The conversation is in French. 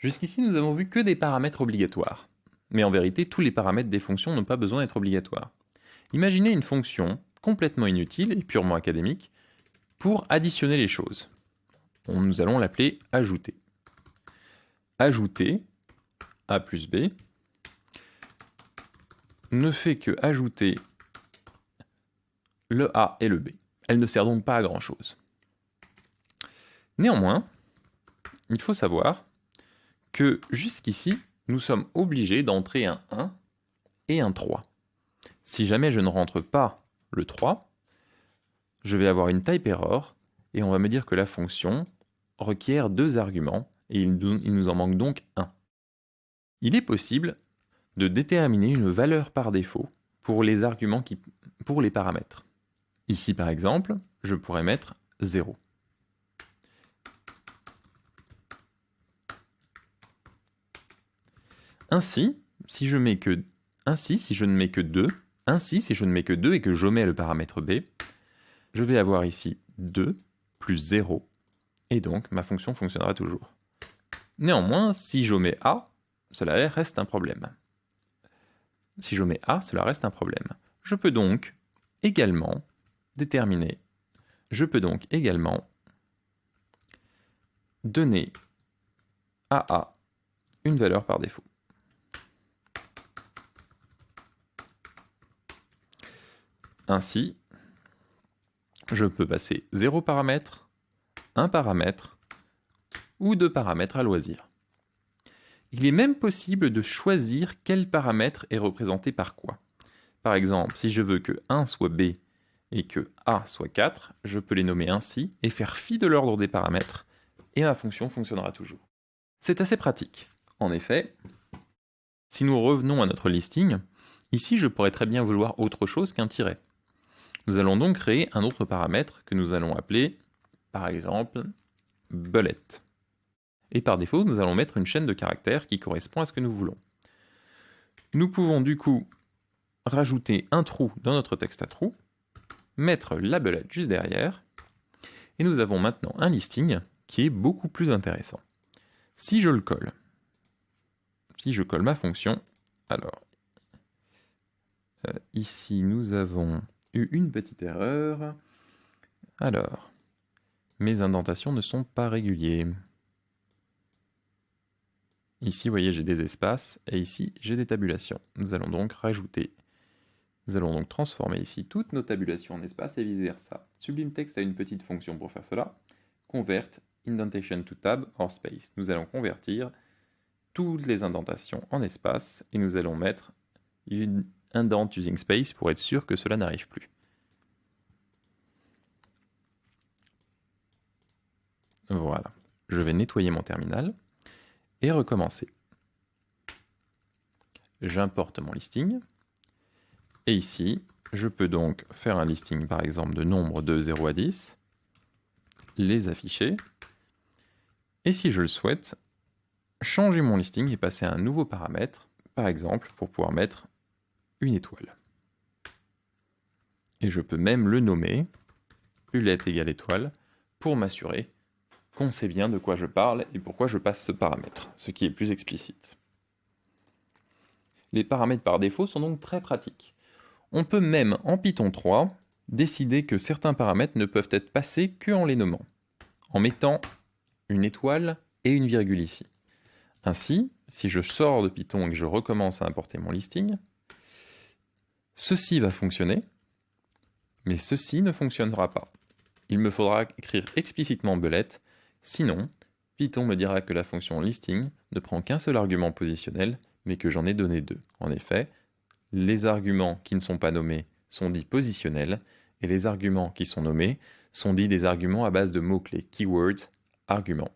Jusqu'ici, nous avons vu que des paramètres obligatoires. Mais en vérité, tous les paramètres des fonctions n'ont pas besoin d'être obligatoires. Imaginez une fonction complètement inutile et purement académique pour additionner les choses. Nous allons l'appeler ajouter. Ajouter A plus B ne fait que ajouter le A et le B. Elle ne sert donc pas à grand chose. Néanmoins, il faut savoir que jusqu'ici, nous sommes obligés d'entrer un 1 et un 3. Si jamais je ne rentre pas le 3, je vais avoir une type error et on va me dire que la fonction requiert 2 arguments et il nous en manque donc un. Il est possible de déterminer une valeur par défaut pour les arguments pour les paramètres. Ici par exemple, je pourrais mettre 0. Ainsi, si je ne mets que 2, et que j'omets le paramètre b, je vais avoir ici 2 plus 0, et donc ma fonction fonctionnera toujours. Néanmoins, si j'omets a, cela reste un problème. Je peux donc également donner à a une valeur par défaut. Ainsi, je peux passer 0 paramètre, 1 paramètre ou 2 paramètres à loisir. Il est même possible de choisir quel paramètre est représenté par quoi. Par exemple, si je veux que 1 soit b et que a soit 4, je peux les nommer ainsi et faire fi de l'ordre des paramètres, et ma fonction fonctionnera toujours. C'est assez pratique. En effet, si nous revenons à notre listing, ici je pourrais très bien vouloir autre chose qu'un tiret. Nous allons donc créer un autre paramètre que nous allons appeler, par exemple, bullet. Et par défaut, nous allons mettre une chaîne de caractères qui correspond à ce que nous voulons. Nous pouvons du coup rajouter un trou dans notre texte à trous, mettre la bullet juste derrière, et nous avons maintenant un listing qui est beaucoup plus intéressant. Si je le colle, ma fonction, alors, ici nous avons eu une petite erreur. Alors, mes indentations ne sont pas réguliers. Ici, vous voyez, j'ai des espaces, et ici, j'ai des tabulations. Nous allons donc transformer ici toutes nos tabulations en espaces et vice-versa. Sublime Text a une petite fonction pour faire cela. Convert indentation to tab or space. Nous allons convertir toutes les indentations en espaces, et nous allons mettre une indent using space pour être sûr que cela n'arrive plus. Voilà. Je vais nettoyer mon terminal et recommencer. J'importe mon listing. Et ici, je peux donc faire un listing par exemple de nombres de 0 à 10, les afficher. Et si je le souhaite, changer mon listing et passer à un nouveau paramètre, par exemple pour pouvoir mettre une étoile. Et je peux même le nommer bullet égale étoile pour m'assurer qu'on sait bien de quoi je parle et pourquoi je passe ce paramètre, ce qui est plus explicite. Les paramètres par défaut sont donc très pratiques. On peut même, en Python 3, décider que certains paramètres ne peuvent être passés qu'en les nommant, en mettant une étoile et une virgule ici. Ainsi, si je sors de Python et que je recommence à importer mon listing, ceci va fonctionner, mais ceci ne fonctionnera pas. Il me faudra écrire explicitement bullet, sinon Python me dira que la fonction listing ne prend qu'un seul argument positionnel, mais que j'en ai donné 2. En effet, les arguments qui ne sont pas nommés sont dits positionnels, et les arguments qui sont nommés sont dits des arguments à base de mots-clés, keywords, arguments.